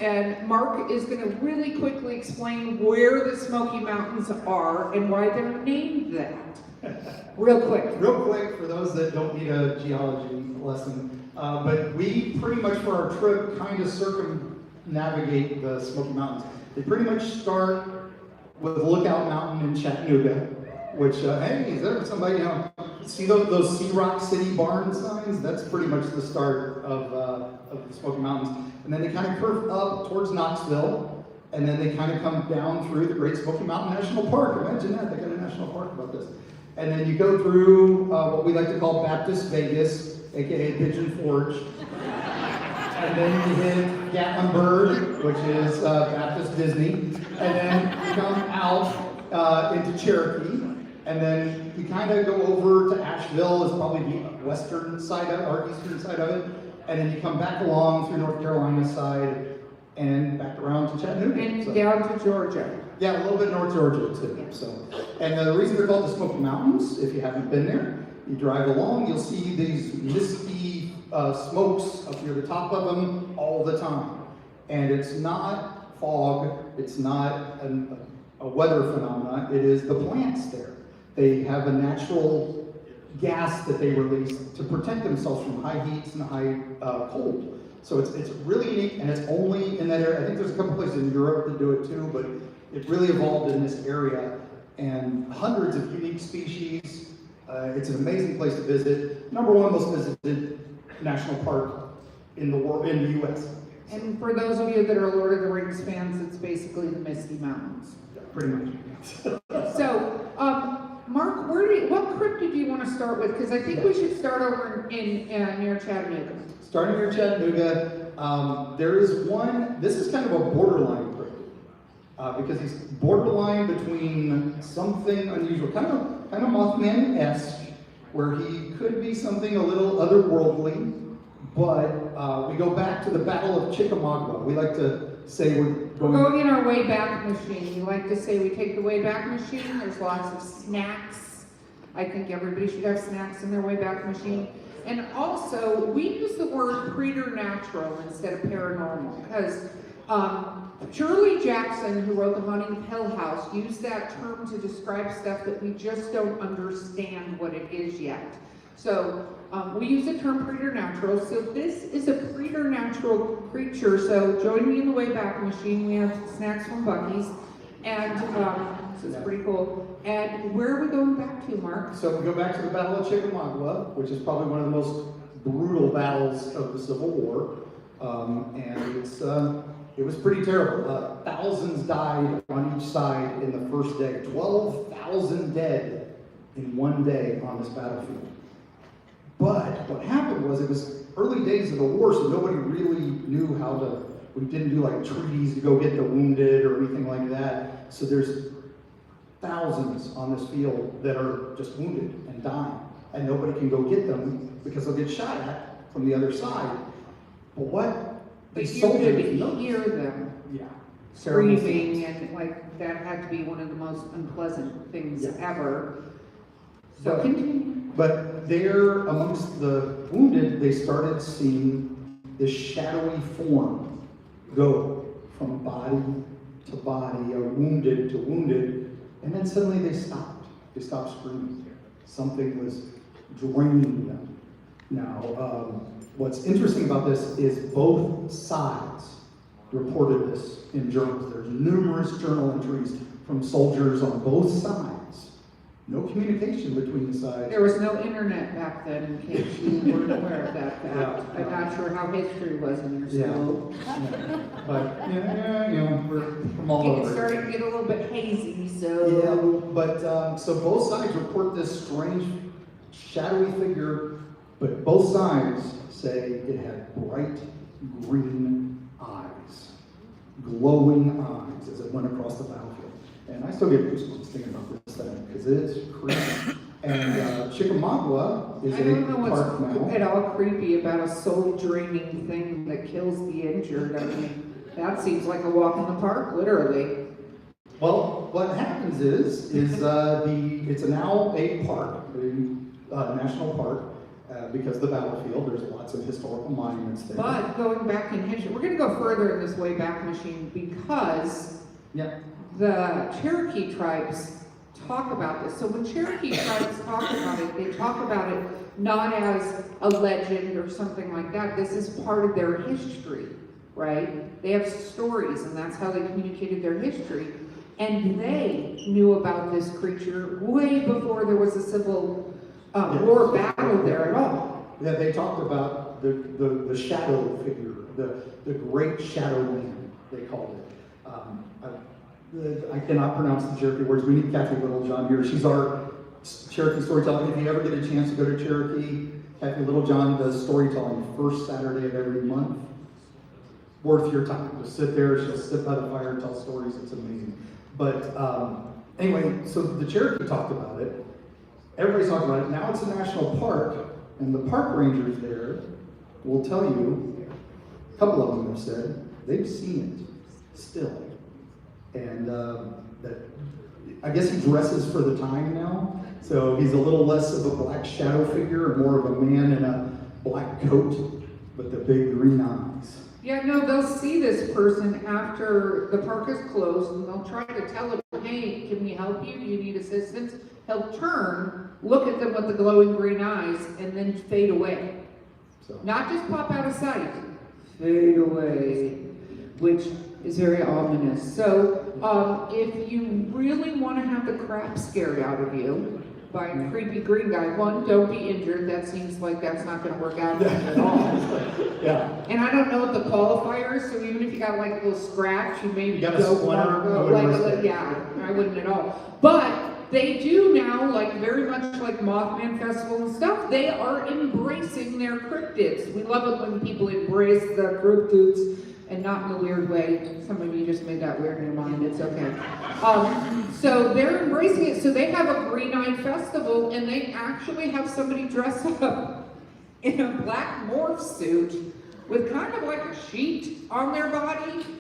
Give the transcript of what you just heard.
and Mark is going to really quickly explain where the Smoky Mountains are and why they're named that. Real quick. Real quick, for those that don't need a geology lesson, but we pretty much for our trip kind of circumnavigate the Smoky Mountains. They pretty much start with Lookout Mountain in Chattanooga, which, hey, is there somebody, see those Sea Rock City barn signs? That's pretty much the start of the Smoky Mountains. And then they kind of curve up towards Knoxville, and then they kind of come down through the Great Smoky Mountain National Park. Imagine that, they got a national park about this. And then you go through what we like to call Baptist Vegas, aka Pigeon Forge. And then you hit Gatlinburg, which is Baptist Disney. And then you come out into Cherokee. And then you kind of go over to Asheville, is probably the western side of it, or eastern side of it. And then you come back along through North Carolina side and back around to Chattanooga. And down to Georgia. Yeah, a little bit North Georgia too. Yeah. So, and the reason they're called the Smoky Mountains, if you haven't been there, you drive along, you'll see these misty smokes up near the top of them all the time. And it's not fog, it's not a weather phenomenon, it is the plants there. They have a natural gas that they release to protect themselves from high heats and high cold. So it's really unique, and it's only in that area. I think there's a couple places in Europe that do it too, but it really evolved in this area, and hundreds of unique species. It's an amazing place to visit. Number one most visited national park in the world, in the U.S. And for those of you that are Lord of the Rings fans, it's basically the Misty Mountains. Yeah, pretty much. So, Mark, what cryptid do you want to start with? Because I think we should start over in near Chattanooga. Starting near Chattanooga, there is one. This is kind of a borderline cryptid because he's borderline between something unusual, kind of Mothman-esque, where he could be something a little otherworldly. But we go back to the Battle of Chickamauga. We like to say we're going in our Wayback Machine. We like to say we take the Wayback Machine. There's lots of snacks. I think everybody should have snacks in their Wayback Machine. And also, we use the word preternatural instead of paranormal because Shirley Jackson, who wrote The Haunting of Hill House, used that term to describe stuff that we just don't understand what it is yet. So we use the term preternatural. So this is a preternatural creature. So join me in the Wayback Machine. We have snacks from Buc-ee's. And so it's pretty cool. And where are we going back to, Mark? So we go back to the Battle of Chickamauga, which is probably one of the most brutal battles of the Civil War. And it was pretty terrible. Thousands died on each side in the first day. 12,000 dead in one day on this battlefield. But what happened was it was early days of the war, so nobody really knew how to, we didn't do like treaties to go get the wounded or anything like that. So there's thousands on this field that are just wounded and dying, and nobody can go get them because they'll get shot at from the other side. But what? But you could hear them screaming, and like that had to be one of the most unpleasant things ever. So continue. But there, amongst the wounded, they started seeing this shadowy form go from body to body, or wounded to wounded, and then suddenly they stopped. They stopped screaming. Something was draining them. Now, what's interesting about this is both sides reported this in journals. There's numerous journal entries from soldiers on both sides. No communication between the sides. There was no internet back then, in case you weren't aware of that fact. I'm not sure how history was in your school. But, we're from all over. It's starting to get a little bit hazy, so... Yeah, but, so both sides report this strange, shadowy figure, but both sides say it had bright green eyes, glowing eyes as it went across the battlefield. And I still get goosebumps thinking about this thing, because it is creepy. And Chickamauga is I don't know a park what's now. at all creepy about a soul-draining thing that kills the injured. I mean, that seems like a walk in the park, literally. Well, what happens is it's now a park, a national park, because the battlefield, there's lots of historical monuments there. But going back in history, we're going to go further in this Wayback Machine because Yeah. the Cherokee tribes talk about this. So when Cherokee tribes talk about it, they talk about it not as a legend or something like that. This is part of their history, right? They have stories, and that's how they communicated their history. And they knew about this creature way before there was a civil war battle there at all. Yeah, they talked about the shadow figure, the great shadow man, they called it. I cannot pronounce the Cherokee words. We need Kathy Littlejohn here. She's our Cherokee storyteller. If you ever get a chance to go to Cherokee, Kathy Littlejohn does storytelling first Saturday of every month. Worth your time. Just sit there. She'll sit by the fire and tell stories. It's amazing. But anyway, so the Cherokee talked about it. Everybody's talking about it. Now it's a national park, and the park rangers there will tell you, a couple of them have said, they've seen it still. And that I guess he dresses for the time now, so he's a little less of a black shadow figure and more of a man in a black coat with the big green eyes. Yeah, no, they'll see this person after the park is closed, and they'll try to tell him, hey, can we help you? Do you need assistance? He'll turn, look at them with the glowing green eyes, and then fade away. So. Not just pop out of sight, fade away, which is very ominous. So if you really want to have the crap scared out of you by a creepy green guy, one, don't be injured. That seems like that's not going to work out at all. Yeah. And I don't know what the qualifier is, so even if you got like a little scratch, you maybe You got a don't splinter, want to I go. wouldn't risk it. Yeah, I wouldn't at all. But they do now, like very much like Mothman Festival and stuff, they are embracing their cryptids. We love it when people embrace the cryptids. And not in a weird way. Some of you just made that weird in your mind. It's okay. So they're embracing it. So they have a Green Eye Festival, and they actually have somebody dress up in a black morph suit with kind of like a sheet on their body.